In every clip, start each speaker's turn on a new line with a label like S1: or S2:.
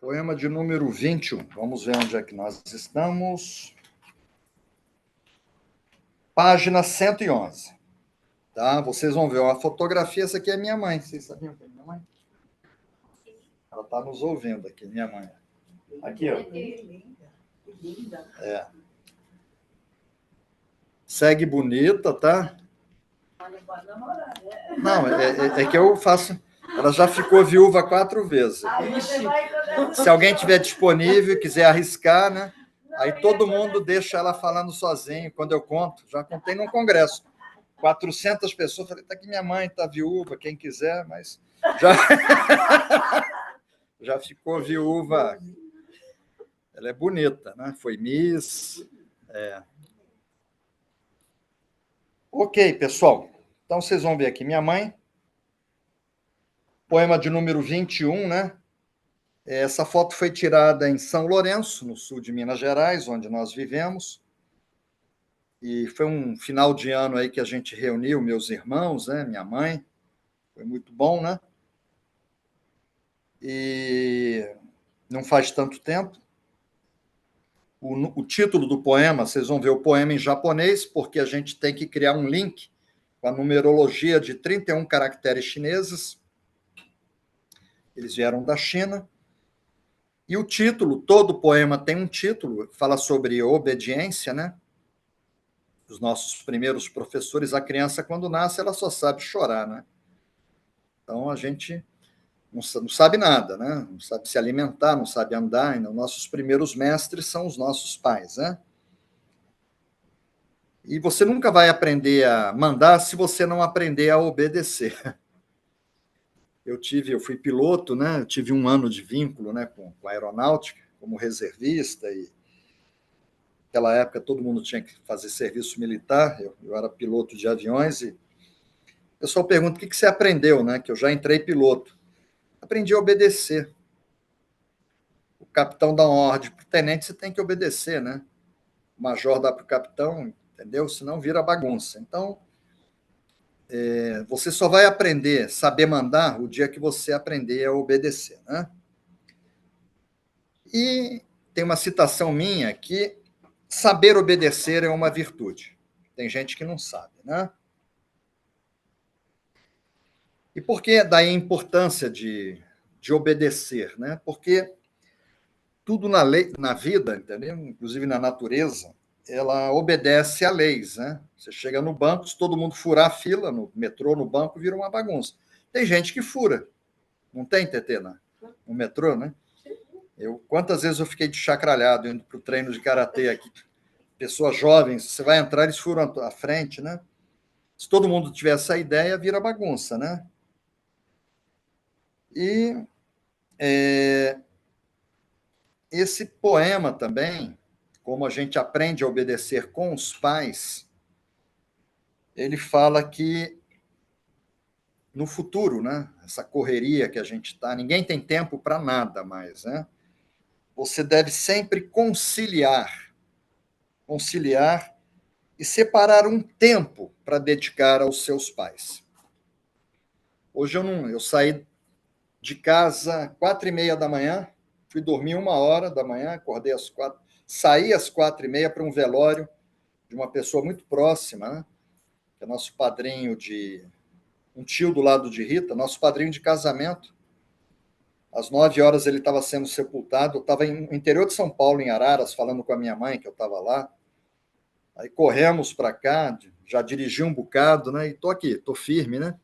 S1: Poema de número 21. Vamos ver onde é que nós estamos. Página 111. Tá? Vocês vão ver a fotografia. Essa aqui é minha mãe. Vocês sabiam que é minha mãe? Ela está nos ouvindo aqui, minha mãe. Aqui, ó. É. Segue bonita, tá? Não, é que eu faço... Ela já ficou viúva 4 vezes. Se alguém tiver disponível e quiser arriscar, né? Aí todo mundo deixa ela falando sozinho. Quando eu conto, já contei num congresso. 400 pessoas. Falei, tá aqui minha mãe, tá viúva, quem quiser, mas já ficou viúva. Ela é bonita, né? Foi Miss. Ok, pessoal. Então, vocês vão ver aqui minha mãe. Poema de número 21, né? Essa foto foi tirada em São Lourenço, no sul de Minas Gerais, onde nós vivemos. E foi um final de ano aí que a gente reuniu meus irmãos, né? Minha mãe. Foi muito bom, né? E não faz tanto tempo. O título do poema, vocês vão ver o poema em japonês, porque a gente tem que criar um link com a numerologia de 31 caracteres chineses. Eles vieram da China. E o título, todo poema tem um título, fala sobre obediência, né? Os nossos primeiros professores, a criança, quando nasce, ela só sabe chorar, né? Então, a gente não sabe nada, né? Não sabe se alimentar, não sabe andar. Então, nossos primeiros mestres são os nossos pais, né? E você nunca vai aprender a mandar se você não aprender a obedecer. Eu fui piloto, né? Eu tive 1 ano de vínculo, né, com a aeronáutica, como reservista, e naquela época todo mundo tinha que fazer serviço militar. Eu era piloto de aviões, e o pessoal pergunta o que você aprendeu, né? Que eu já entrei piloto. Aprendi a obedecer. O capitão dá uma ordem para o tenente, você tem que obedecer, né? O major dá para o capitão, entendeu? Senão vira bagunça. Então, você só vai aprender, saber mandar, o dia que você aprender a obedecer, né? E tem uma citação minha que saber obedecer é uma virtude. Tem gente que não sabe, né? E por que daí a importância de obedecer, né? Porque tudo na vida, entendeu? Inclusive na natureza, ela obedece a leis, né? Você chega no banco, se todo mundo furar a fila, no metrô, no banco, vira uma bagunça. Tem gente que fura. Não tem, TT, no metrô, né? Quantas vezes eu fiquei de chacralhado indo para o treino de karatê aqui? Pessoas jovens, você vai entrar, eles furam à frente, né? Se todo mundo tiver essa ideia, vira bagunça, né? E esse poema também, como a gente aprende a obedecer com os pais, ele fala que no futuro, né? Essa correria que a gente está, ninguém tem tempo para nada mais, né? Você deve sempre conciliar e separar um tempo para dedicar aos seus pais. Hoje eu saí de casa 4h30 da manhã, fui dormir 1h da manhã, acordei às 4, saí às 4h30 para um velório de uma pessoa muito próxima, né? Que é nosso padrinho um tio do lado de Rita, nosso padrinho de casamento. Às 9h ele estava sendo sepultado. Eu estava no interior de São Paulo, em Araras, falando com a minha mãe, que eu estava lá. Aí corremos para cá, já dirigi um bocado, né? E estou aqui, estou firme, né?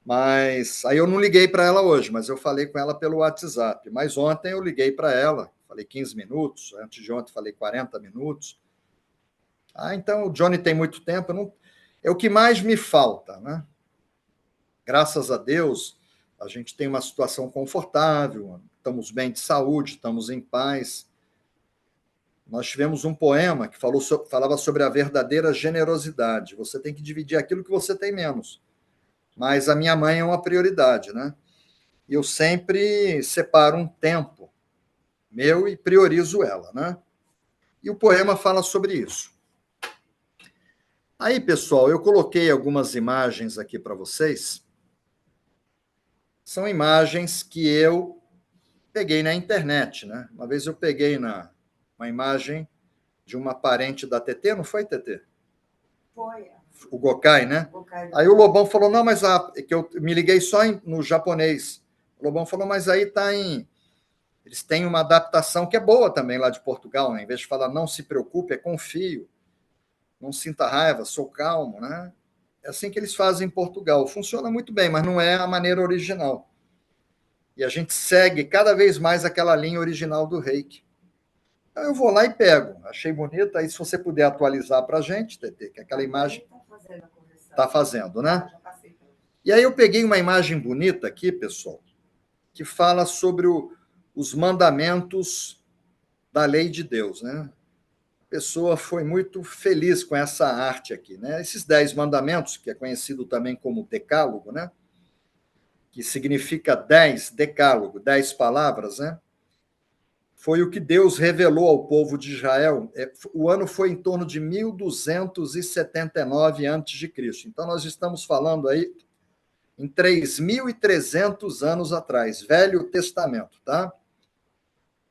S1: Mas aí eu não liguei para ela hoje, mas eu falei com ela pelo WhatsApp. Mas ontem eu liguei para ela, falei 15 minutos, antes de ontem falei 40 minutos. Então o Johnny tem muito tempo, é o que mais me falta, né? Graças a Deus, a gente tem uma situação confortável, estamos bem de saúde, estamos em paz. Nós tivemos um poema que falava sobre a verdadeira generosidade. Você tem que dividir aquilo que você tem menos. Mas a minha mãe é uma prioridade, né? E eu sempre separo um tempo meu e priorizo ela, né? E o poema fala sobre isso. Aí, pessoal, eu coloquei algumas imagens aqui para vocês. São imagens que eu peguei na internet, né? Uma vez eu peguei uma imagem de uma parente da TT, não foi, TT?
S2: Foi.
S1: O Gokai, né? Aí o Lobão falou, não, mas que eu me liguei só no japonês. O Lobão falou, mas aí está em... Eles têm uma adaptação que é boa também lá de Portugal, né? Em vez de falar não se preocupe, é confio, não sinta raiva, sou calmo, né? É assim que eles fazem em Portugal. Funciona muito bem, mas não é a maneira original. E a gente segue cada vez mais aquela linha original do Reiki. Então eu vou lá e pego. Achei bonita. Aí se você puder atualizar para a gente, TT, que aquela imagem está fazendo, né? E aí eu peguei uma imagem bonita aqui, pessoal, que fala sobre os mandamentos da lei de Deus, né? A pessoa foi muito feliz com essa arte aqui, né? Esses 10 mandamentos, que é conhecido também como decálogo, né? Que significa 10, decálogo, 10 palavras, né? Foi o que Deus revelou ao povo de Israel. O ano foi em torno de 1279 a.C. Então, nós estamos falando aí em 3.300 anos atrás, Velho Testamento, tá?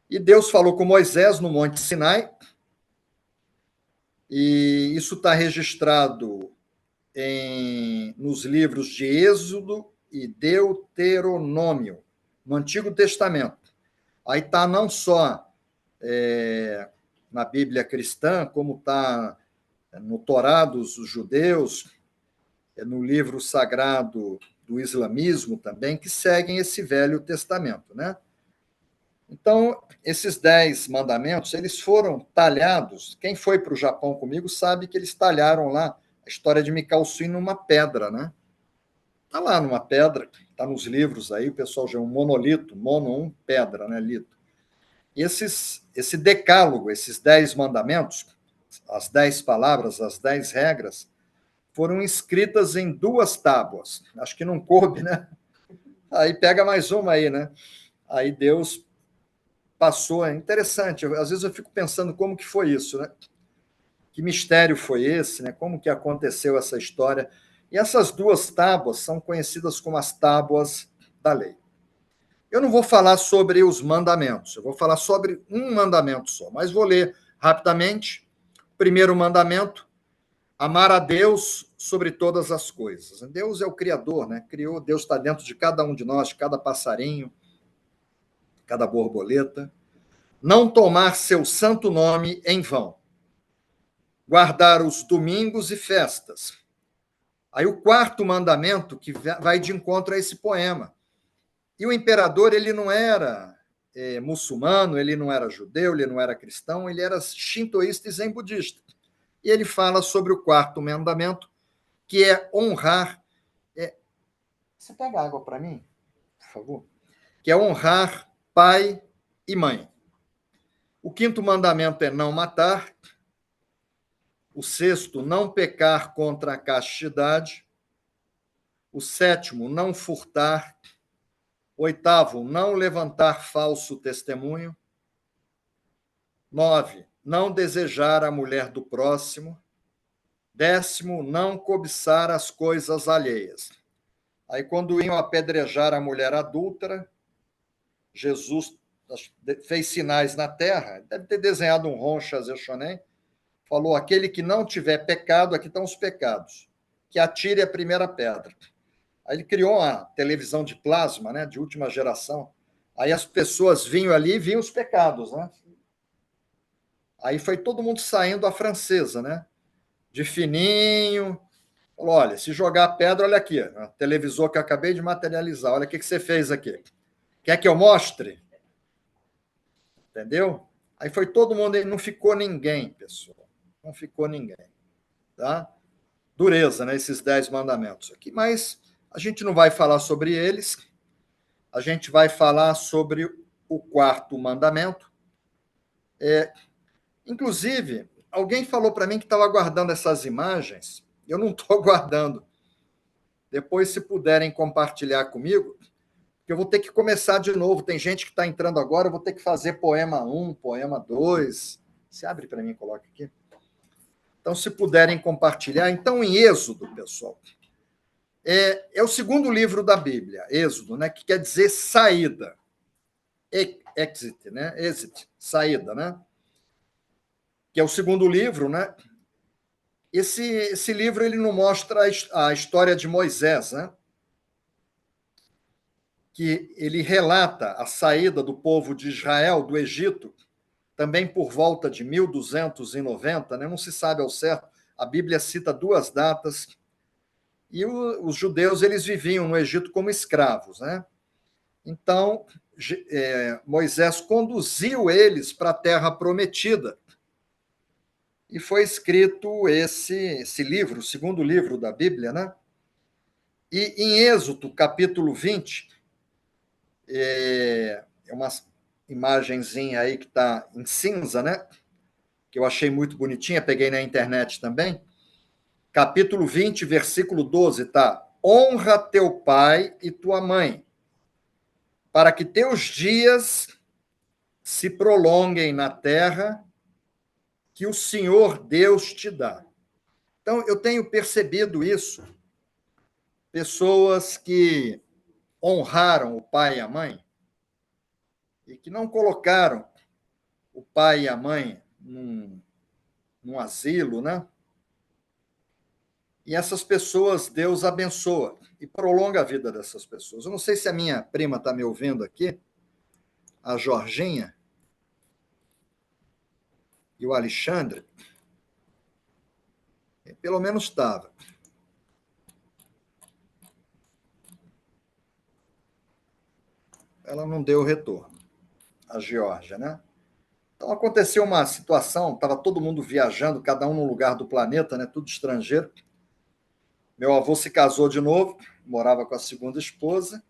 S1: E Deus falou com Moisés no Monte Sinai, e isso está registrado nos livros de Êxodo e Deuteronômio, no Antigo Testamento. Aí está não só na Bíblia cristã, como está no Torá dos judeus, no livro sagrado do islamismo também, que seguem esse Velho Testamento, né? Então, esses 10 mandamentos, eles foram talhados. Quem foi para o Japão comigo sabe que eles talharam lá a história de Mikao Sui numa pedra, né? Está lá numa pedra, está nos livros aí, o pessoal já é um monolito, mono, pedra, né, lito. E esse decálogo, esses 10 mandamentos, as 10 palavras, as 10 regras, foram escritas em 2 tábuas. Acho que não coube, né? Aí pega mais uma aí, né? Aí Deus passou, é interessante. Às vezes eu fico pensando como que foi isso, né? Que mistério foi esse, né? Como que aconteceu essa história? E essas 2 tábuas são conhecidas como as tábuas da lei. Eu não vou falar sobre os mandamentos, eu vou falar sobre um mandamento só, mas vou ler rapidamente. Primeiro mandamento: amar a Deus sobre todas as coisas. Deus é o Criador, né? Criou, Deus está dentro de cada um de nós, de cada passarinho, cada borboleta. Não tomar seu santo nome em vão. Guardar os domingos e festas. Aí o 4º mandamento, que vai de encontro a esse poema. E o imperador, ele não era muçulmano, ele não era judeu, ele não era cristão, ele era shintoísta e zen budista. E ele fala sobre o 4º mandamento, que é honrar... Você pega água para mim, por favor? Que é honrar pai e mãe. O 5º mandamento é não matar. O 6º, não pecar contra a castidade. O 7º, não furtar. 8º, não levantar falso testemunho. 9, não desejar a mulher do próximo. 10º, não cobiçar as coisas alheias. Aí, quando iam apedrejar a mulher adúltera, Jesus fez sinais na terra, deve ter desenhado um Ronchas Echonem, falou, aquele que não tiver pecado, aqui estão os pecados, que atire a primeira pedra. Aí ele criou uma televisão de plasma, né, de última geração. Aí as pessoas vinham ali e viam os pecados, né? Aí foi todo mundo saindo à francesa, né? De fininho. Falou, olha, se jogar pedra, olha aqui, ó, televisor que eu acabei de materializar, olha o que você fez aqui. Quer que eu mostre? Entendeu? Aí foi todo mundo, não ficou ninguém, pessoal. Não ficou ninguém. Tá? Dureza, né? Esses 10 mandamentos aqui. Mas a gente não vai falar sobre eles. A gente vai falar sobre o 4º mandamento. Inclusive, alguém falou para mim que estava guardando essas imagens. Eu não estou guardando. Depois, se puderem compartilhar comigo, porque eu vou ter que começar de novo. Tem gente que está entrando agora, eu vou ter que fazer poema 1, poema 2. Se abre para mim, coloca aqui. Então, se puderem compartilhar. Então, em Êxodo, pessoal, é o 2º livro da Bíblia, Êxodo, né, que quer dizer saída. Exit, né? Exit, saída, né? Que é o segundo livro, né? Esse livro ele não mostra a história de Moisés, né? Que ele relata a saída do povo de Israel do Egito, também por volta de 1290, né? Não se sabe ao certo. A Bíblia cita duas datas. E os judeus eles viviam no Egito como escravos, né? Então Moisés conduziu eles para a Terra Prometida e foi escrito esse livro, o segundo livro da Bíblia, né? E em Êxodo, capítulo 20, é uma imagenzinha aí que está em cinza, né? Que eu achei muito bonitinha, peguei na internet também. Capítulo 20, versículo 12, tá? Honra teu pai e tua mãe, para que teus dias se prolonguem na terra que o Senhor Deus te dá. Então, eu tenho percebido isso, pessoas que honraram o pai e a mãe e que não colocaram o pai e a mãe num asilo, né? E essas pessoas, Deus abençoa e prolonga a vida dessas pessoas. Eu não sei se a minha prima está me ouvindo aqui, a Jorginha e o Alexandre. Pelo menos estava. Ela não deu retorno, a Geórgia, né? Então aconteceu uma situação, estava todo mundo viajando, cada um num lugar do planeta, né? Tudo estrangeiro. Meu avô se casou de novo, morava com a segunda esposa.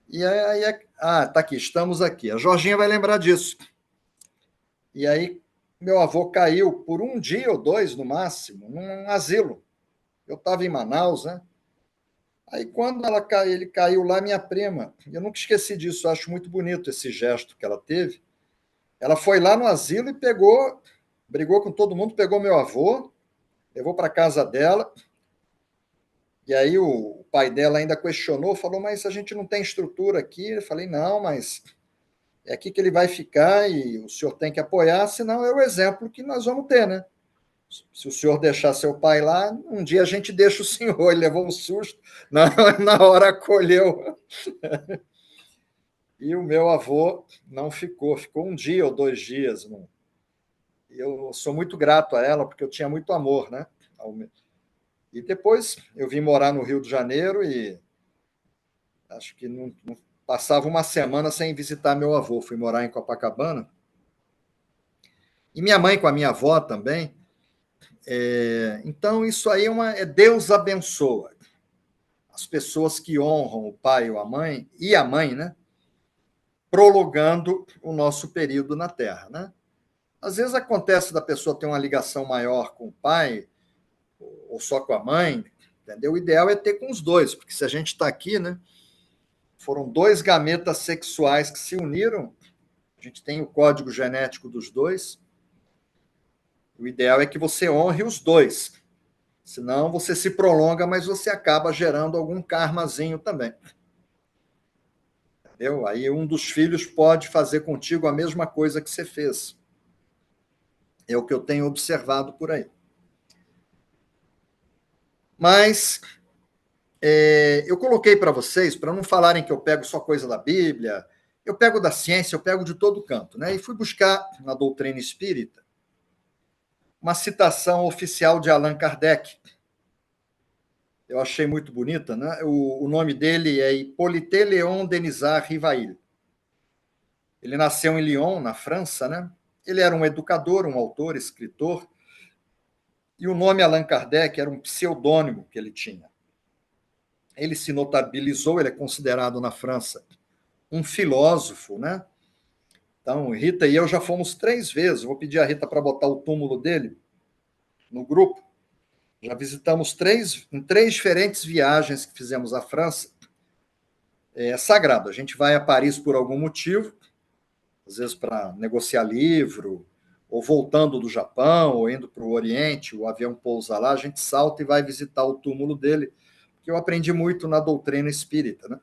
S1: E aí, tá aqui, estamos aqui. A Jorginha vai lembrar disso. E aí, meu avô caiu por um dia ou dois, no máximo, num asilo. Eu estava em Manaus, né? Aí, quando ele caiu lá, minha prima, eu nunca esqueci disso, eu acho muito bonito esse gesto que ela teve. Ela foi lá no asilo e brigou com todo mundo, pegou meu avô, levou para casa dela. E aí o pai dela ainda questionou, falou, mas a gente não tem estrutura aqui. Eu falei, não, mas é aqui que ele vai ficar e o senhor tem que apoiar, senão é o exemplo que nós vamos ter, né? Se o senhor deixar seu pai lá, um dia a gente deixa o senhor. Ele levou um susto, na hora acolheu. E o meu avô não ficou um dia ou 2 dias. Eu sou muito grato a ela, porque eu tinha muito amor, né? E depois eu vim morar no Rio de Janeiro e acho que não passava uma semana sem visitar meu avô. Fui morar em Copacabana. E minha mãe com a minha avó também. Então, isso aí Deus abençoa as pessoas que honram o pai ou a mãe, e a mãe, né? Prolongando o nosso período na Terra, né? Às vezes acontece da pessoa ter uma ligação maior com o pai ou só com a mãe, entendeu? O ideal é ter com os dois, porque se a gente está aqui, né? Foram dois gametas sexuais que se uniram, a gente tem o código genético dos dois. O ideal é que você honre os dois, senão você se prolonga, mas você acaba gerando algum karmazinho também. Entendeu? Aí um dos filhos pode fazer contigo a mesma coisa que você fez. É o que eu tenho observado por aí. Mas eu coloquei para vocês, para não falarem que eu pego só coisa da Bíblia, eu pego da ciência, eu pego de todo canto, né? E fui buscar na doutrina espírita uma citação oficial de Allan Kardec. Eu achei muito bonita, né? O nome dele é Hippolyte Léon Denisard Rivail. Ele nasceu em Lyon, na França, né? Ele era um educador, um autor, escritor, e o nome Allan Kardec era um pseudônimo que ele tinha. Ele se notabilizou, ele é considerado na França um filósofo, né? Então, Rita e eu já fomos 3 vezes. Vou pedir a Rita para botar o túmulo dele no grupo. Já visitamos em 3 diferentes viagens que fizemos à França. É sagrado. A gente vai a Paris por algum motivo, às vezes para negociar livro, ou voltando do Japão, ou indo para o Oriente, o avião pousa lá, a gente salta e vai visitar o túmulo dele, porque eu aprendi muito na doutrina espírita, né?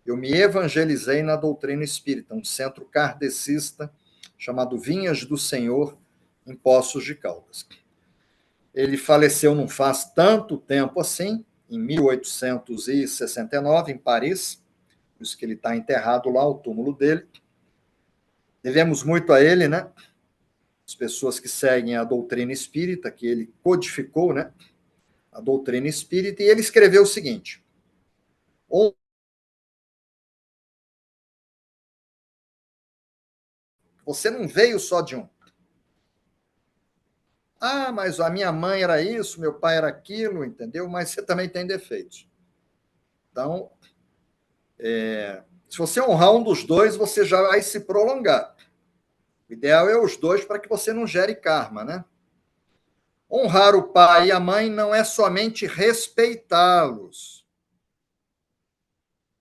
S1: eu me evangelizei na doutrina espírita, um centro kardecista chamado Vinhas do Senhor, em Poços de Caldas. Ele faleceu não faz tanto tempo assim, em 1869, em Paris, por isso que ele está enterrado lá, o túmulo dele. Devemos muito a ele, né? As pessoas que seguem a doutrina espírita, que ele codificou, né? A doutrina espírita, e ele escreveu o seguinte: você não veio só de um. Ah, mas a minha mãe era isso, meu pai era aquilo, entendeu? Mas você também tem defeitos. Então, se você honrar um dos dois, você já vai se prolongar. O ideal é os dois para que você não gere karma, né? Honrar o pai e a mãe não é somente respeitá-los,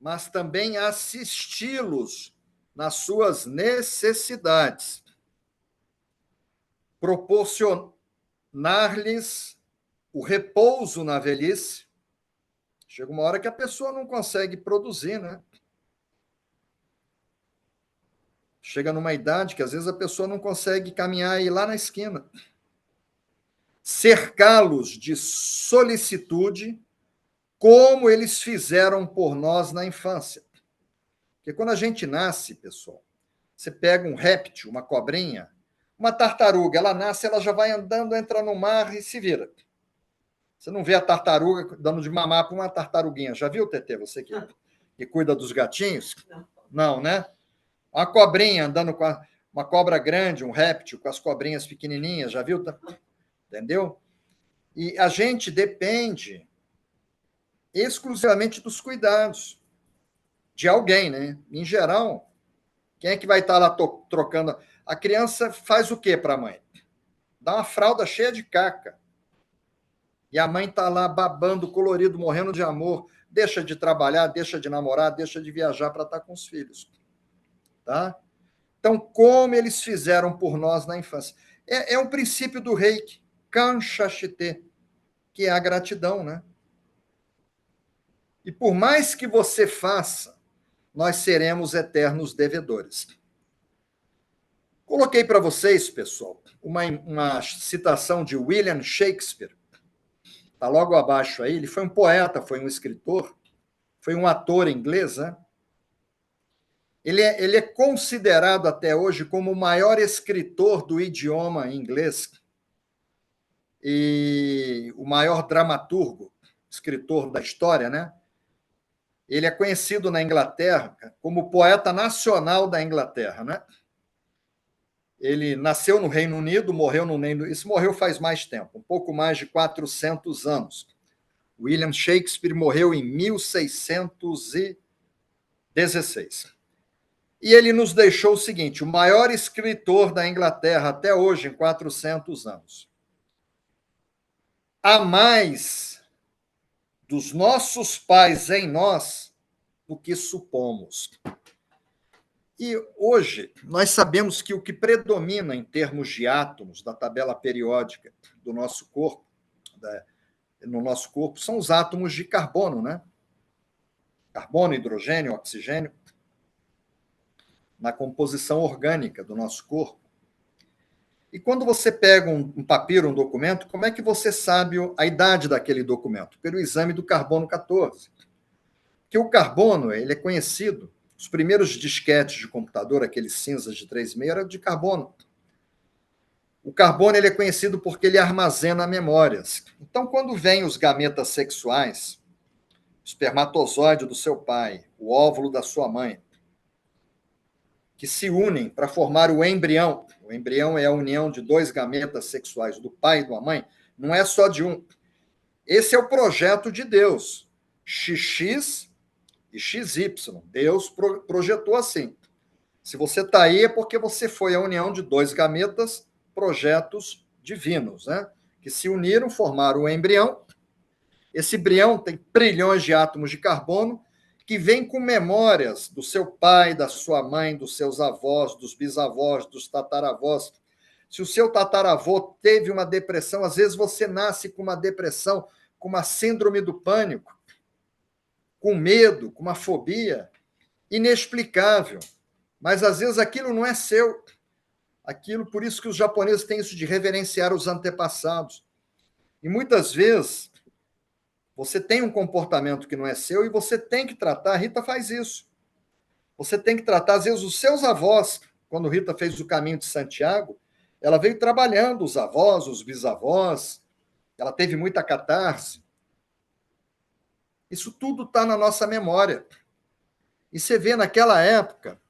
S1: mas também assisti-los nas suas necessidades, proporcionar-lhes o repouso na velhice. Chega uma hora que a pessoa não consegue produzir, né? Chega numa idade que às vezes a pessoa não consegue caminhar e ir lá na esquina. Cercá-los de solicitude, como eles fizeram por nós na infância. Porque quando a gente nasce, pessoal, você pega um réptil, uma cobrinha, uma tartaruga, ela nasce, ela já vai andando, entra no mar e se vira. Você não vê a tartaruga dando de mamar para uma tartaruguinha. Já viu, Tetê, você que cuida dos gatinhos? Não, né? Uma cobrinha andando com uma cobra grande, um réptil, com as cobrinhas pequenininhas, já viu? Entendeu? E a gente depende exclusivamente dos cuidados de alguém, né? Em geral, quem é que vai estar lá trocando? A criança faz o quê para a mãe? Dá uma fralda cheia de caca. E a mãe está lá babando, colorido, morrendo de amor, deixa de trabalhar, deixa de namorar, deixa de viajar para estar com os filhos. Tá? Então, como eles fizeram por nós na infância? É um princípio do Reiki, Kanshashite, que é a gratidão, né? E por mais que você faça, nós seremos eternos devedores. Coloquei para vocês, pessoal, uma citação de William Shakespeare. Está logo abaixo aí. Ele foi um poeta, foi um escritor, foi um ator inglês, né? Ele é considerado até hoje como o maior escritor do idioma inglês e o maior dramaturgo, escritor da história, né? Ele é conhecido na Inglaterra como o poeta nacional da Inglaterra, né? Ele nasceu no Reino Unido, morreu no Reino Unido. Isso morreu faz mais tempo, um pouco mais de 400 anos. William Shakespeare morreu em 1616. E ele nos deixou o seguinte: o maior escritor da Inglaterra até hoje, em 400 anos. Há mais dos nossos pais em nós do que supomos. E hoje nós sabemos que o que predomina em termos de átomos da tabela periódica do nosso corpo, no nosso corpo, são os átomos de carbono, né? Carbono, hidrogênio, oxigênio, na composição orgânica do nosso corpo. E quando você pega um papiro, um documento, como é que você sabe a idade daquele documento? Pelo exame do carbono 14. Porque o carbono, ele é conhecido, os primeiros disquetes de computador, aqueles cinzas de 3,5, eram de carbono. O carbono, ele é conhecido porque ele armazena memórias. Então, quando vêm os gametas sexuais, o espermatozoide do seu pai, o óvulo da sua mãe, que se unem para formar o embrião. O embrião é a união de dois gametas sexuais, do pai e da mãe, não é só de um. Esse é o projeto de Deus. XX e XY. Deus projetou assim. Se você está aí é porque você foi a união de dois gametas, projetos divinos, né? Que se uniram, formaram o embrião. Esse embrião tem trilhões de átomos de carbono que vem com memórias do seu pai, da sua mãe, dos seus avós, dos bisavós, dos tataravós. Se o seu tataravô teve uma depressão, às vezes você nasce com uma depressão, com uma síndrome do pânico, com medo, com uma fobia. inexplicável. Mas às vezes aquilo não é seu. Aquilo, por isso que os japoneses têm isso de reverenciar os antepassados. E muitas vezes você tem um comportamento que não é seu e você tem que tratar. A Rita faz isso. Você tem que tratar, às vezes, os seus avós. Quando Rita fez o caminho de Santiago, ela veio trabalhando os avós, os bisavós. Ela teve muita catarse. Isso tudo está na nossa memória. E você vê naquela época,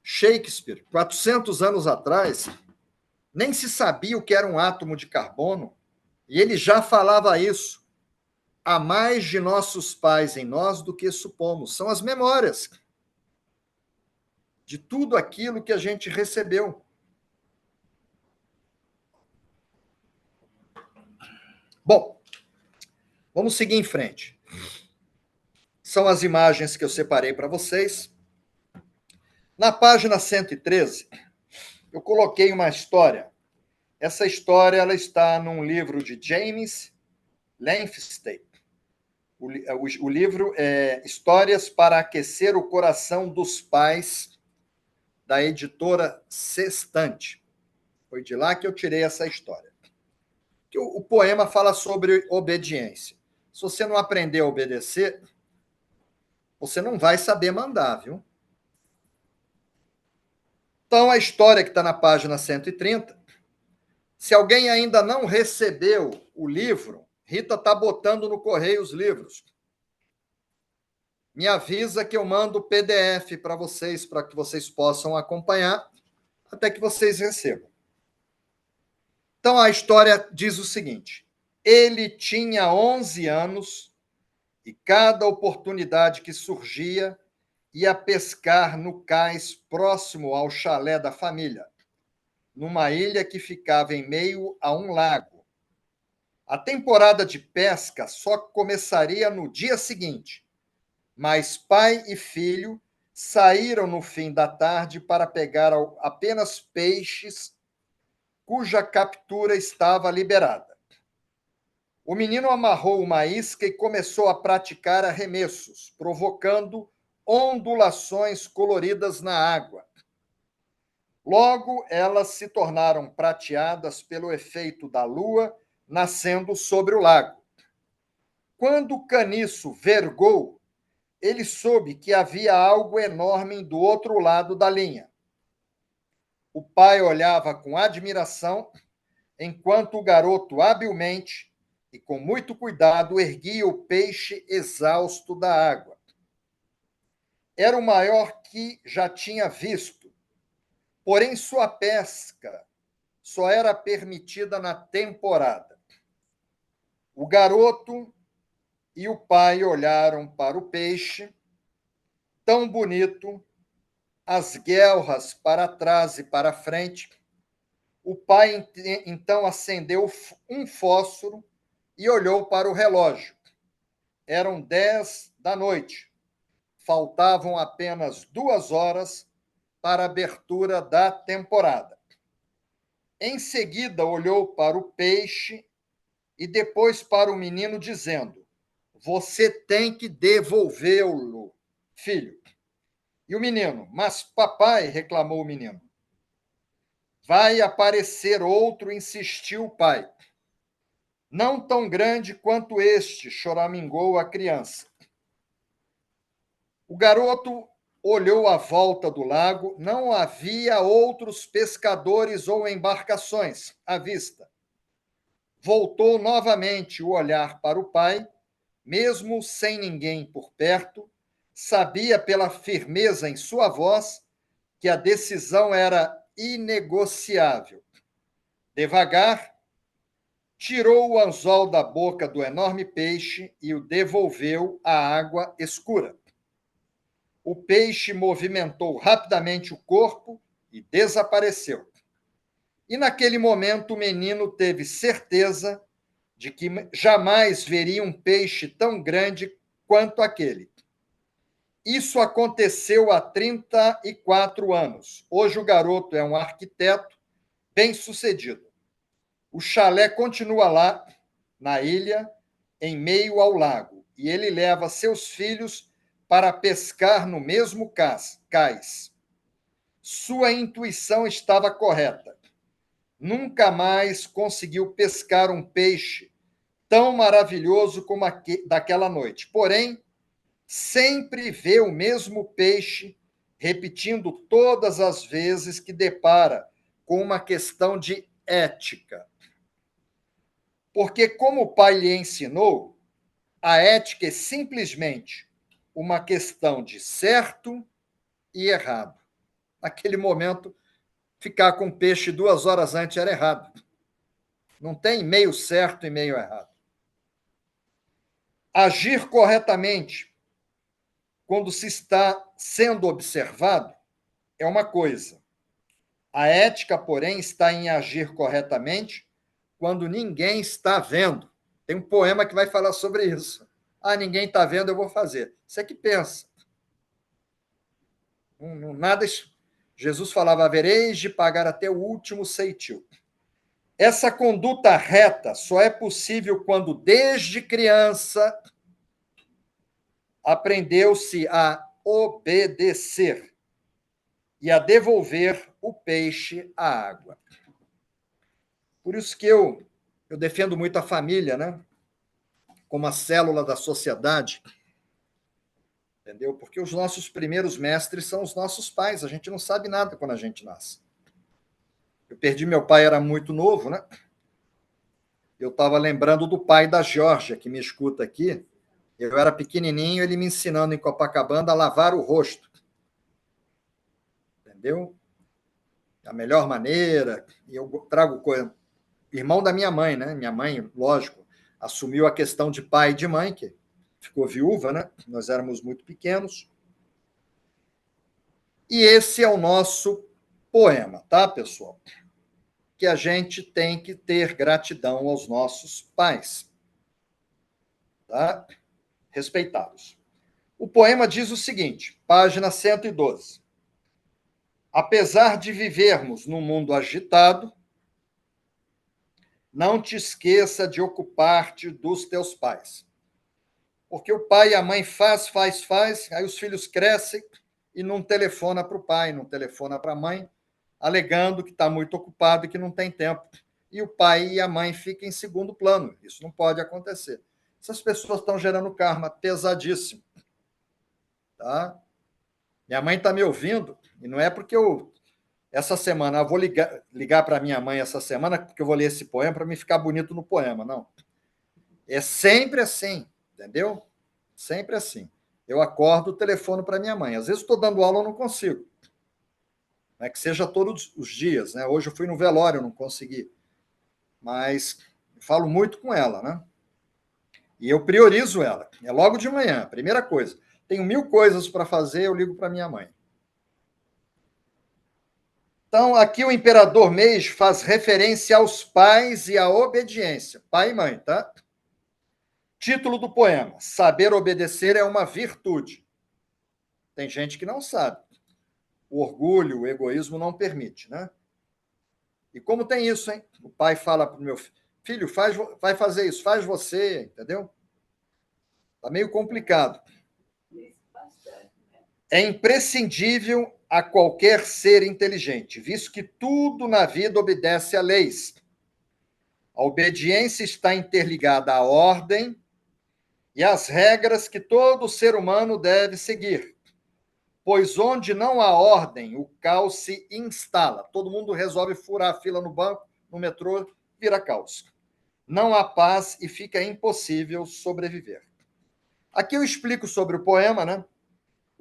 S1: Shakespeare, 400 anos atrás, nem se sabia o que era um átomo de carbono, e ele já falava isso. Há mais de nossos pais em nós do que supomos. São as memórias de tudo aquilo que a gente recebeu. Bom, vamos seguir em frente. São as imagens que eu separei para vocês. Na página 113, eu coloquei uma história. Essa história ela está num livro de James Lansing. O livro é Histórias para Aquecer o Coração dos Pais, da editora Sextante. Foi de lá que eu tirei essa história. O poema fala sobre obediência. Se você não aprender a obedecer, você não vai saber mandar, viu? Então, a história que está na página 130, se alguém ainda não recebeu o livro, Rita está botando no correio os livros. Me avisa que eu mando o PDF para que vocês possam acompanhar, até que vocês recebam. Então, a história diz o seguinte: ele tinha 11 anos e cada oportunidade que surgia ia pescar no cais próximo ao chalé da família, numa ilha que ficava em meio a um lago. A temporada de pesca só começaria no dia seguinte, mas pai e filho saíram no fim da tarde para pegar apenas peixes cuja captura estava liberada. O menino amarrou uma isca e começou a praticar arremessos, provocando ondulações coloridas na água. Logo, elas se tornaram prateadas pelo efeito da lua nascendo sobre o lago. Quando o caniço vergou, ele soube que havia algo enorme do outro lado da linha. O pai olhava com admiração, enquanto o garoto habilmente e com muito cuidado erguia o peixe exausto da água. Era o maior que já tinha visto, porém sua pesca só era permitida na temporada. O garoto e o pai olharam para o peixe, tão bonito, as guelras para trás e para frente. O pai então acendeu um fósforo e olhou para o relógio. Eram 10 da noite. Faltavam apenas 2 horas para a abertura da temporada. Em seguida, olhou para o peixe e depois para o menino, dizendo: você tem que devolvê-lo, filho. E o menino: mas papai, reclamou o menino. Vai aparecer outro, insistiu o pai. Não tão grande quanto este, choramingou a criança. O garoto olhou à volta do lago, não havia outros pescadores ou embarcações à vista. Voltou novamente o olhar para o pai, mesmo sem ninguém por perto, sabia pela firmeza em sua voz que a decisão era inegociável. Devagar, tirou o anzol da boca do enorme peixe e o devolveu à água escura. O peixe movimentou rapidamente o corpo e desapareceu. E naquele momento o menino teve certeza de que jamais veria um peixe tão grande quanto aquele. Isso aconteceu há 34 anos. Hoje o garoto é um arquiteto bem-sucedido. O chalé continua lá, na ilha, em meio ao lago, e ele leva seus filhos para pescar no mesmo cais. Sua intuição estava correta. Nunca mais conseguiu pescar um peixe tão maravilhoso como daquela noite. Porém, sempre vê o mesmo peixe, repetindo todas as vezes que depara com uma questão de ética. Porque, como o pai lhe ensinou, a ética é simplesmente uma questão de certo e errado. Naquele momento, ficar com peixe 2 horas antes era errado. Não tem meio certo e meio errado. Agir corretamente quando se está sendo observado é uma coisa. A ética, porém, está em agir corretamente quando ninguém está vendo. Tem um poema que vai falar sobre isso. Ah, ninguém está vendo, eu vou fazer. Você que pensa. Nada. Jesus falava: havereis de pagar até o último ceitil. Essa conduta reta só é possível quando, desde criança, aprendeu-se a obedecer e a devolver o peixe à água. Por isso que eu defendo muito a família, né? Como a célula da sociedade, entendeu? Porque os nossos primeiros mestres são os nossos pais. A gente não sabe nada quando a gente nasce. Eu perdi meu pai, era muito novo, né? Eu estava lembrando do pai da Georgia, que me escuta aqui. Eu era pequenininho, ele me ensinando em Copacabana a lavar o rosto. Entendeu? A melhor maneira. E eu trago coisa. Irmão da minha mãe, né? Minha mãe, lógico, assumiu a questão de pai e de mãe, que ficou viúva, né? Nós éramos muito pequenos. E esse é o nosso poema, tá, pessoal? Que a gente tem que ter gratidão aos nossos pais, tá? Respeitá-los. O poema diz o seguinte, página 112. Apesar de vivermos num mundo agitado, não te esqueça de ocupar-te dos teus pais. Porque o pai e a mãe faz, aí os filhos crescem e não telefona para o pai, não telefona para a mãe, alegando que está muito ocupado e que não tem tempo. E o pai e a mãe ficam em segundo plano. Isso não pode acontecer. Essas pessoas estão gerando karma pesadíssimo. Tá? Minha mãe está me ouvindo, e não é porque essa semana, eu vou ligar para minha mãe essa semana, porque eu vou ler esse poema para me ficar bonito no poema, não. É sempre assim, entendeu? Sempre assim. Eu acordo, telefono para minha mãe. Às vezes estou dando aula, eu não consigo. Não é que seja todos os dias, né? Hoje eu fui no velório, eu não consegui. Mas falo muito com ela, né? E eu priorizo ela. É logo de manhã, primeira coisa. Tenho 1000 coisas para fazer, eu ligo para minha mãe. Então, aqui o imperador Meiji faz referência aos pais e à obediência. Pai e mãe, tá? Título do poema: Saber obedecer é uma virtude. Tem gente que não sabe. O orgulho, o egoísmo não permite, né? E como tem isso, hein? O pai fala para o meu filho, vai fazer isso, faz você, entendeu? Tá meio complicado. É imprescindível a qualquer ser inteligente, visto que tudo na vida obedece a leis. A obediência está interligada à ordem e às regras que todo ser humano deve seguir. Pois onde não há ordem, o caos se instala. Todo mundo resolve furar a fila no banco, no metrô, vira caos. Não há paz e fica impossível sobreviver. Aqui eu explico sobre o poema, né?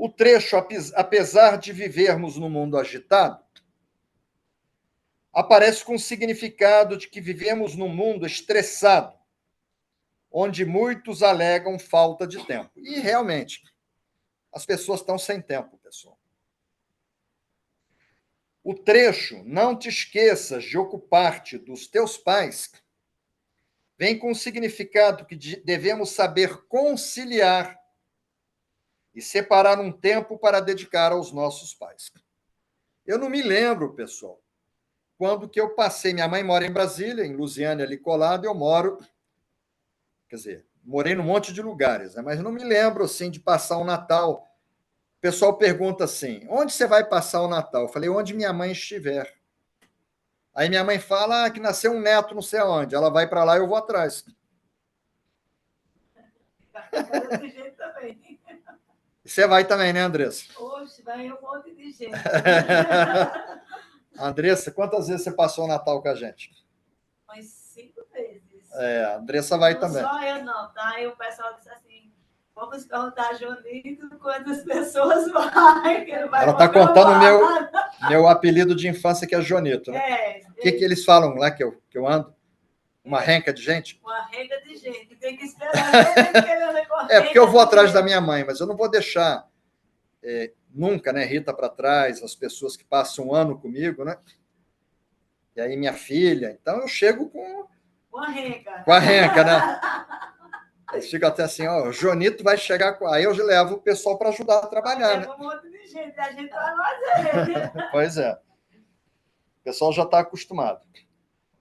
S1: O trecho, apesar de vivermos num mundo agitado, aparece com o significado de que vivemos num mundo estressado, onde muitos alegam falta de tempo. E, realmente, as pessoas estão sem tempo, pessoal. O trecho, não te esqueças de ocupar-te dos teus pais, vem com o significado que devemos saber conciliar e separar um tempo para dedicar aos nossos pais. Eu não me lembro, pessoal, quando que eu passei. Minha mãe mora em Brasília, em Lusiânia, ali colado, eu moro, quer dizer, morei num monte de lugares, né? Mas não me lembro assim de passar o Natal. O pessoal pergunta assim: onde você vai passar o Natal? Eu falei: onde minha mãe estiver. Aí minha mãe fala que nasceu um neto, não sei aonde. Ela vai para lá e eu vou atrás.
S2: Vai desse jeito também.
S1: Você vai também, né, Andressa?
S2: Oxe, vai um monte de gente.
S1: Andressa, quantas vezes você passou o Natal com a gente?
S2: Umas 5 vezes.
S1: A Andressa vai
S2: não
S1: também.
S2: Não só eu não, tá? Aí o pessoal disse assim, vamos perguntar a Jonito quantas pessoas vai.
S1: Ela está contando o meu apelido de infância, que é Jonito, né? O que eles falam lá que eu ando? Uma renca de gente?
S2: Uma renca de gente. Tem que esperar.
S1: Porque eu vou atrás da minha mãe, mas eu não vou deixar nunca, né, Rita, para trás, as pessoas que passam um ano comigo, né? E aí minha filha. Então eu chego com
S2: a renca.
S1: Com a renca, né? Eles ficam até assim, ó, o Jonito vai chegar com. Aí eu levo o pessoal para ajudar a trabalhar, né?
S2: Um monte de gente, a gente vai fazer.
S1: Pois é. O pessoal já está acostumado.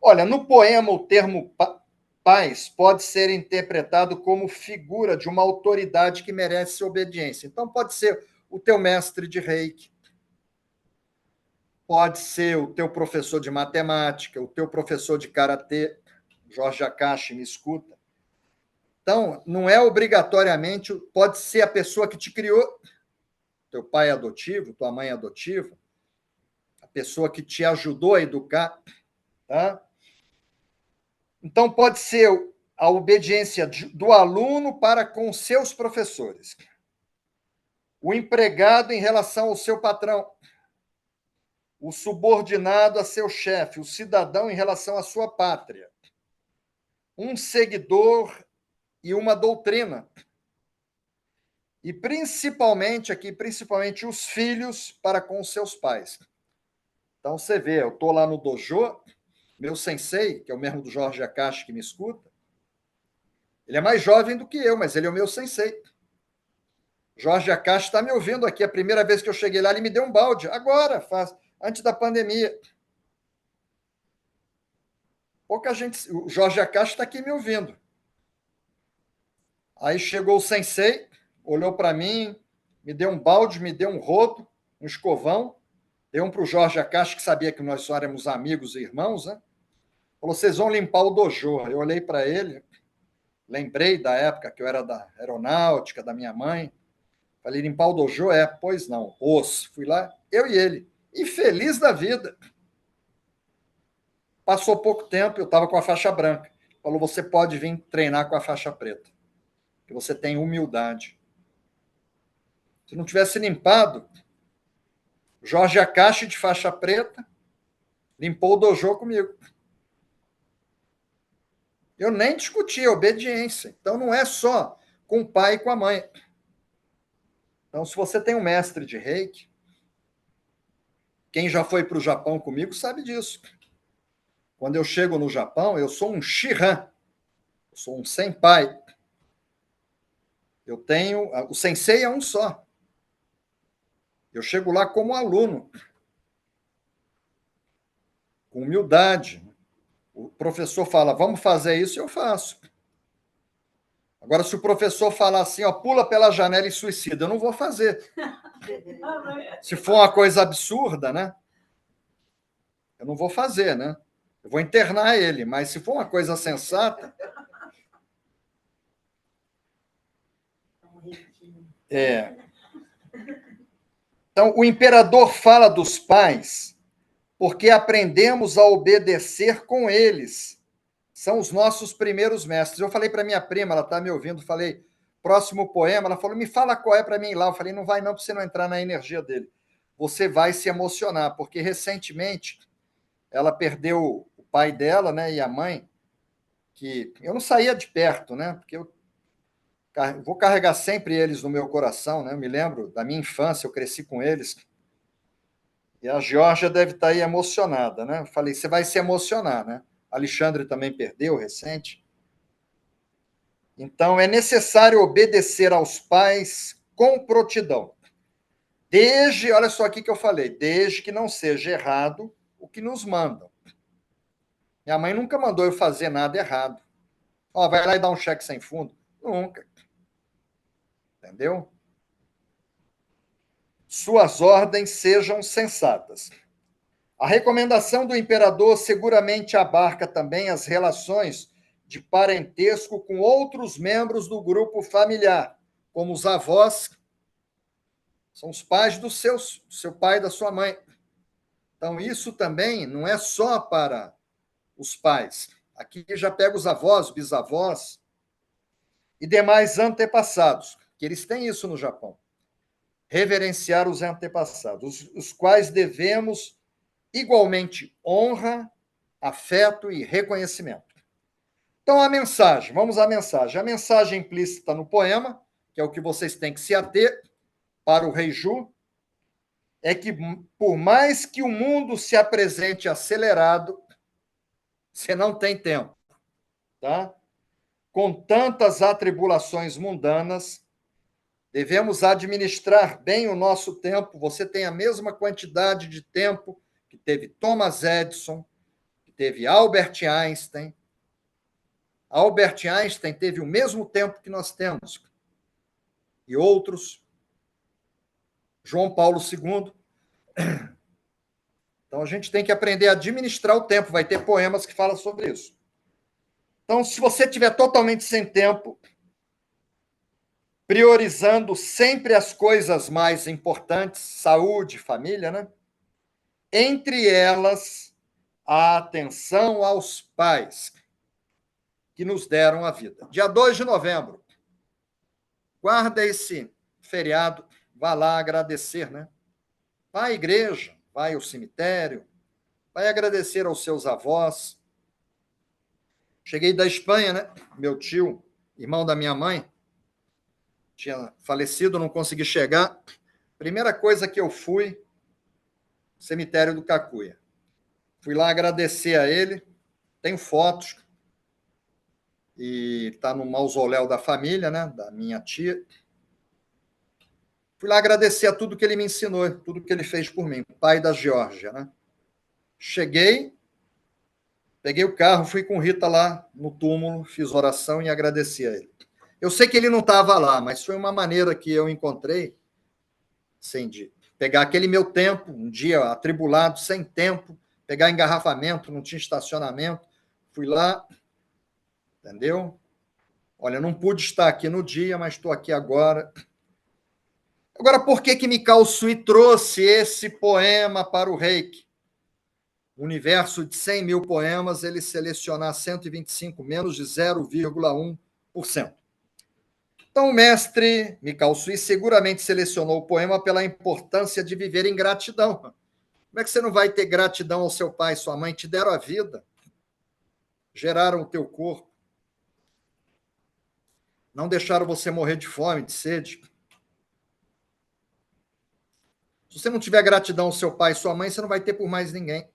S1: Olha, no poema, o termo pais pode ser interpretado como figura de uma autoridade que merece obediência. Então, pode ser o teu mestre de reiki, pode ser o teu professor de matemática, o teu professor de karatê. Jorge Akashi, me escuta. Então, não é obrigatoriamente, pode ser a pessoa que te criou, teu pai adotivo, tua mãe adotiva, a pessoa que te ajudou a educar, tá? Então, pode ser a obediência do aluno para com seus professores, o empregado em relação ao seu patrão, o subordinado a seu chefe, o cidadão em relação à sua pátria, um seguidor e uma doutrina. E principalmente os filhos para com seus pais. Então você vê, eu estou lá no dojo, meu sensei, que é o mesmo do Jorge Akashi que me escuta, ele é mais jovem do que eu, mas ele é o meu sensei. Jorge Akashi está me ouvindo aqui. A primeira vez que eu cheguei lá, ele me deu um balde. Agora, antes da pandemia. Pouca gente. O Jorge Akashi está aqui me ouvindo. Aí chegou o sensei, olhou para mim, me deu um balde, me deu um rodo, um escovão, deu um para o Jorge Akashi, que sabia que nós só éramos amigos e irmãos, né? Falou: vocês vão limpar o dojo. Eu olhei para ele, lembrei da época que eu era da aeronáutica, da minha mãe. Falei: limpar o dojo? Pois não. Fui lá, eu e ele. E feliz da vida. Passou pouco tempo, eu estava com a faixa branca. Falou: você pode vir treinar com a faixa preta, que você tem humildade. Se não tivesse limpado, Jorge Akashi de faixa preta limpou o dojo comigo. Eu nem discuti a obediência. Então não é só com o pai e com a mãe. Então, se você tem um mestre de reiki, quem já foi para o Japão comigo sabe disso. Quando eu chego no Japão, eu sou um shihan, eu sou um senpai. O sensei é um só. Eu chego lá como aluno, com humildade. O professor fala: vamos fazer isso, eu faço. Agora, se o professor falar assim, ó, pula pela janela e suicida, eu não vou fazer. Se for uma coisa absurda, né? Eu não vou fazer, né? Eu vou internar ele, mas se for uma coisa sensata. Então, o imperador fala dos pais porque aprendemos a obedecer com eles. São os nossos primeiros mestres. Eu falei para minha prima, ela está me ouvindo, falei, próximo poema, ela falou: me fala qual é para mim ir lá. Eu falei: não vai não, para você não entrar na energia dele. Você vai se emocionar, porque recentemente ela perdeu o pai dela, né, e a mãe, que eu não saía de perto, né, porque eu vou carregar sempre eles no meu coração, né, eu me lembro da minha infância, eu cresci com eles, e a Georgia deve estar aí emocionada, né, eu falei: você vai se emocionar, né, Alexandre também perdeu recente. Então, é necessário obedecer aos pais com prontidão. Olha só aqui que eu falei, desde que não seja errado o que nos mandam. Minha mãe nunca mandou eu fazer nada errado. Ó, vai lá e dá um cheque sem fundo. Nunca. Entendeu? Suas ordens sejam sensatas. A recomendação do imperador seguramente abarca também as relações de parentesco com outros membros do grupo familiar, como os avós, são os pais do seu pai e da sua mãe. Então, isso também não é só para os pais. Aqui já pega os avós, bisavós e demais antepassados, que eles têm isso no Japão. Reverenciar os antepassados, os quais devemos igualmente honra, afeto e reconhecimento. Então, a mensagem, vamos à mensagem. A mensagem implícita no poema, que é o que vocês têm que se ater para o Rei Ju, é que, por mais que o mundo se apresente acelerado, você não tem tempo, tá? Com tantas atribulações mundanas, devemos administrar bem o nosso tempo. Você tem a mesma quantidade de tempo que teve Thomas Edison, que teve Albert Einstein. Albert Einstein teve o mesmo tempo que nós temos. E outros. João Paulo II. Então, a gente tem que aprender a administrar o tempo. Vai ter poemas que falam sobre isso. Então, se você estiver totalmente sem tempo, priorizando sempre as coisas mais importantes, saúde, família, né? Entre elas, a atenção aos pais que nos deram a vida. Dia 2 de novembro. Guarda esse feriado, vá lá agradecer, né? Vai à igreja, vai ao cemitério, vai agradecer aos seus avós. Cheguei da Espanha, né? Meu tio, irmão da minha mãe, tinha falecido, não consegui chegar. Primeira coisa que eu fui, cemitério do Cacuia. Fui lá agradecer a ele, tenho fotos, e está no mausoléu da família, né? Da minha tia. Fui lá agradecer a tudo que ele me ensinou, tudo que ele fez por mim, pai da Geórgia, né? Cheguei, peguei o carro, fui com Rita lá no túmulo, fiz oração e agradeci a ele. Eu sei que ele não estava lá, mas foi uma maneira que eu encontrei, assim, de pegar aquele meu tempo, um dia atribulado, sem tempo, pegar engarrafamento, não tinha estacionamento, fui lá, entendeu? Olha, não pude estar aqui no dia, mas estou aqui agora. Agora, por que Mikao Sui trouxe esse poema para o Reiki? O universo de 100 mil poemas, ele selecionar 125, menos de 0,1%. Então, o mestre Mikao Sui seguramente selecionou o poema pela importância de viver em gratidão. Como é que você não vai ter gratidão ao seu pai e sua mãe? Te deram a vida, geraram o teu corpo, não deixaram você morrer de fome, de sede. Se você não tiver gratidão ao seu pai e sua mãe, você não vai ter por mais ninguém.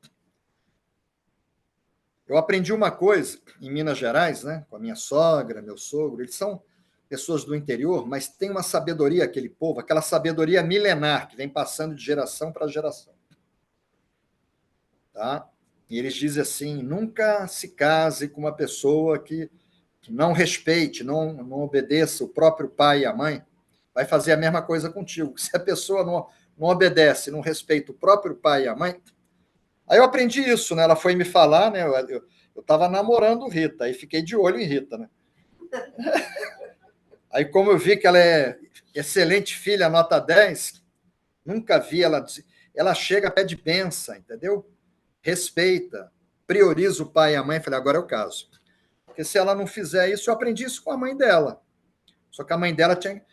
S1: Eu aprendi uma coisa em Minas Gerais, né, com a minha sogra, meu sogro, eles são pessoas do interior, mas tem uma sabedoria, aquele povo, aquela sabedoria milenar que vem passando de geração para geração. Tá? E eles dizem assim, nunca se case com uma pessoa que não respeite, não obedeça o próprio pai e a mãe, vai fazer a mesma coisa contigo. Se a pessoa não obedece, não respeita o próprio pai e a mãe. Aí eu aprendi isso, né? Ela foi me falar, né? Eu estava namorando Rita, aí fiquei de olho em Rita, né? Aí, como eu vi que ela é excelente filha, nota 10, nunca vi ela. Ela chega, pede benção, entendeu? Respeita, prioriza o pai e a mãe. Falei, agora é o caso. Porque se ela não fizer isso, eu aprendi isso com a mãe dela. Só que a mãe dela tinha.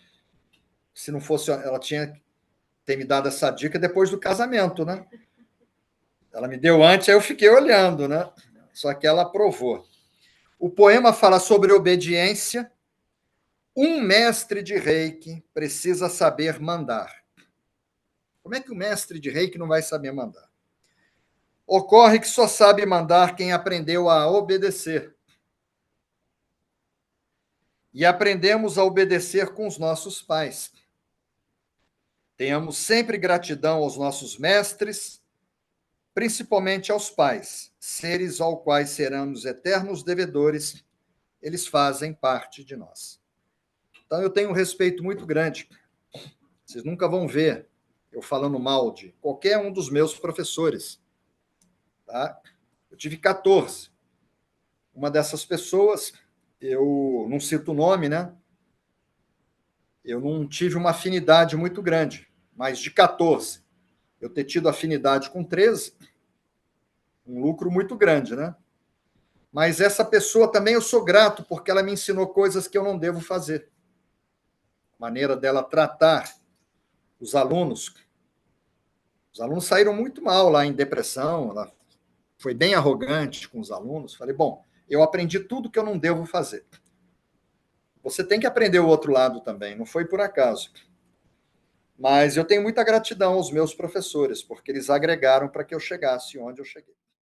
S1: Se não fosse, ela tinha que ter me dado essa dica depois do casamento, né? Ela me deu antes, aí eu fiquei olhando, né? Só que ela aprovou. O poema fala sobre obediência. Um mestre de Reiki precisa saber mandar. Como é que o mestre de Reiki não vai saber mandar? Ocorre que só sabe mandar quem aprendeu a obedecer. E aprendemos a obedecer com os nossos pais. Tenhamos sempre gratidão aos nossos mestres, principalmente aos pais, seres aos quais seremos eternos devedores, eles fazem parte de nós. Então, eu tenho um respeito muito grande. Vocês nunca vão ver eu falando mal de qualquer um dos meus professores. Tá? Eu tive 14. Uma dessas pessoas, eu não cito o nome, né? Eu não tive uma afinidade muito grande, mas de 14, eu ter tido afinidade com 13, um lucro muito grande, né? Mas essa pessoa também eu sou grato, porque ela me ensinou coisas que eu não devo fazer. A maneira dela tratar os alunos. Os alunos saíram muito mal lá em depressão, ela foi bem arrogante com os alunos. Falei, bom, eu aprendi tudo que eu não devo fazer. Você tem que aprender o outro lado também, não foi por acaso. Mas eu tenho muita gratidão aos meus professores, porque eles agregaram para que eu chegasse onde eu cheguei.